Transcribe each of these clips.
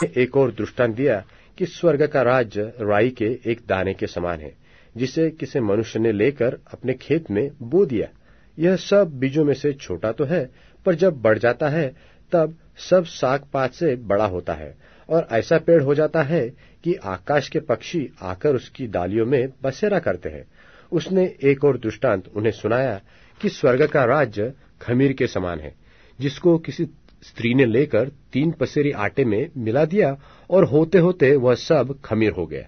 एक और दृष्टांत दिया कि स्वर्ग का राज्य राई के एक दाने के समान है, जिसे किसी मनुष्य ने लेकर अपने खेत में बो दिया। यह सब बीजों में से छोटा तो है, पर जब बढ़ जाता है तब सब साग पात से बड़ा होता है और ऐसा पेड़ हो जाता है कि आकाश के पक्षी आकर उसकी डालियों में बसेरा करते हैं। उसने एक और दृष्टांत उन्हें सुनाया कि स्वर्ग का राज्य खमीर के समान है, जिसको किसी स्त्री ने लेकर 3 पसेरी आटे में मिला दिया और होते होते वह सब खमीर हो गया।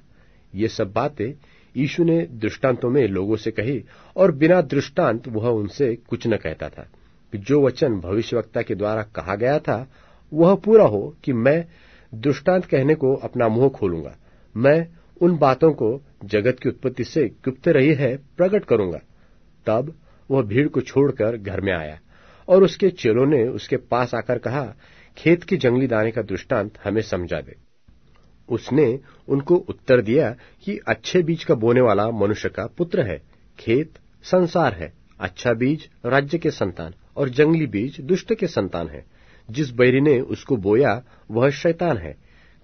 ये सब बातें यीशु ने दृष्टांतों में लोगों से कही, और बिना दृष्टांत वह उनसे कुछ न कहता था, कि जो वचन भविष्यवक्ता के द्वारा कहा गया था वह पूरा हो कि मैं दृष्टांत कहने को अपना मुंह खोलूंगा। मैं उन बातों को जगत की उत्पत्ति से गुप्त रही है प्रकट करूंगा। तब वह भीड़ को छोड़कर घर में आया, और उसके चेलों ने उसके पास आकर कहा, खेत के जंगली दाने का दृष्टांत हमें समझा दे। उसने उनको उत्तर दिया कि अच्छे बीज का बोने वाला मनुष्य का पुत्र है, खेत संसार है, अच्छा बीज राज्य के संतान और जंगली बीज दुष्ट के संतान है। जिस बैरी ने उसको बोया वह शैतान है।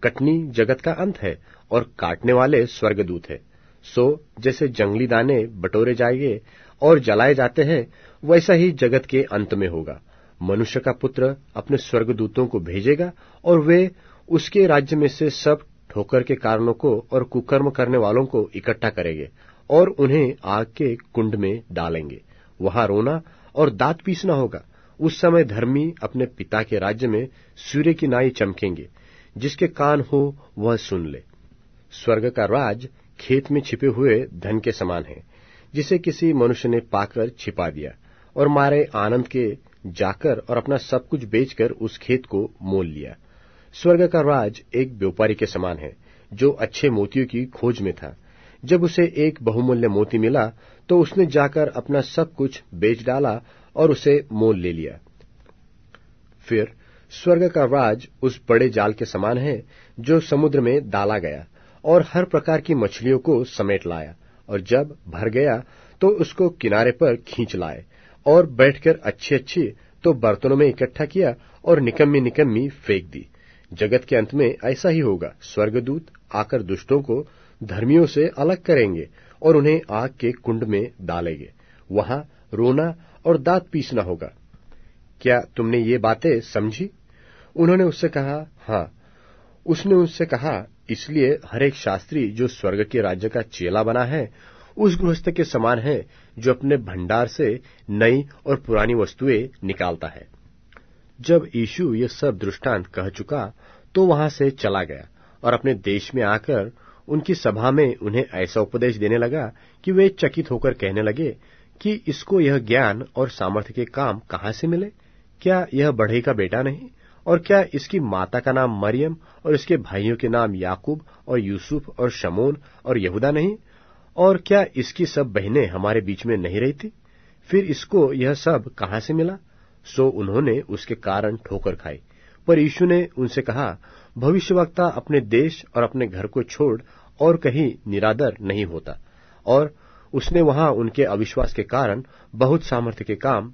कटनी जगत का अंत है और काटने वाले स्वर्गदूत है। सो जैसे जंगली दाने बटोरे जाएंगे और जलाए जाते हैं, वैसा ही जगत के अंत में होगा। मनुष्य का पुत्र अपने स्वर्गदूतों को भेजेगा और वे उसके राज्य में से सब ठोकर के कारणों को और कुकर्म करने वालों को इकट्ठा करेंगे और उन्हें आग के कुंड में डालेंगे। वहां रोना और दांत पीसना होगा। उस समय धर्मी अपने पिता के राज्य में सूर्य की नाई चमकेंगे। जिसके कान हो वह सुन ले। स्वर्ग का राज खेत में छिपे हुए धन के समान है, जिसे किसी मनुष्य ने पाकर छिपा दिया और मारे आनंद के जाकर और अपना सब कुछ बेचकर उस खेत को मोल लिया। स्वर्ग का राज एक व्यापारी के समान है, जो अच्छे मोतियों की खोज में था। जब उसे एक बहुमूल्य मोती मिला तो उसने जाकर अपना सब कुछ बेच डाला और उसे मोल ले लिया। फिर स्वर्ग का राज उस बड़े जाल के समान है, जो समुद्र में डाला गया और हर प्रकार की मछलियों को समेट लाया, और जब भर गया तो उसको किनारे पर खींच लाए और बैठकर अच्छी अच्छी तो बर्तनों में इकट्ठा किया और निकम्मी निकम्मी फेंक दी। जगत के अंत में ऐसा ही होगा। स्वर्गदूत आकर दुष्टों को धर्मियों से अलग करेंगे और उन्हें आग के कुंड में डालेंगे। वहां रोना और दांत पीसना होगा। क्या तुमने ये बातें समझी? उन्होंने उससे कहा, हाँ। उसने उससे कहा, इसलिए हर एक शास्त्री जो स्वर्ग के राज्य का चेला बना है, उस गृहस्थ के समान है, जो अपने भंडार से नई और पुरानी वस्तुएं निकालता है। जब यीशु ये सब दृष्टांत कह चुका तो वहां से चला गया और अपने देश में आकर उनकी सभा में उन्हें ऐसा उपदेश देने लगा कि वे चकित होकर कहने लगे कि इसको यह ज्ञान और सामर्थ्य के काम कहां से मिले? क्या यह बढ़ई का बेटा नहीं? और क्या इसकी माता का नाम मरियम और इसके भाइयों के नाम याकूब और यूसुफ और शमोन और यहूदा नहीं? और क्या इसकी सब बहनें हमारे बीच में नहीं रहती? फिर इसको यह सब कहां से मिला? सो उन्होंने उसके कारण ठोकर खाई। पर यीशु ने उनसे कहा, भविष्यवक्ता अपने देश और अपने घर को छोड़ और कहीं निरादर नहीं होता। और उसने वहां उनके अविश्वास के कारण बहुत सामर्थ्य के काम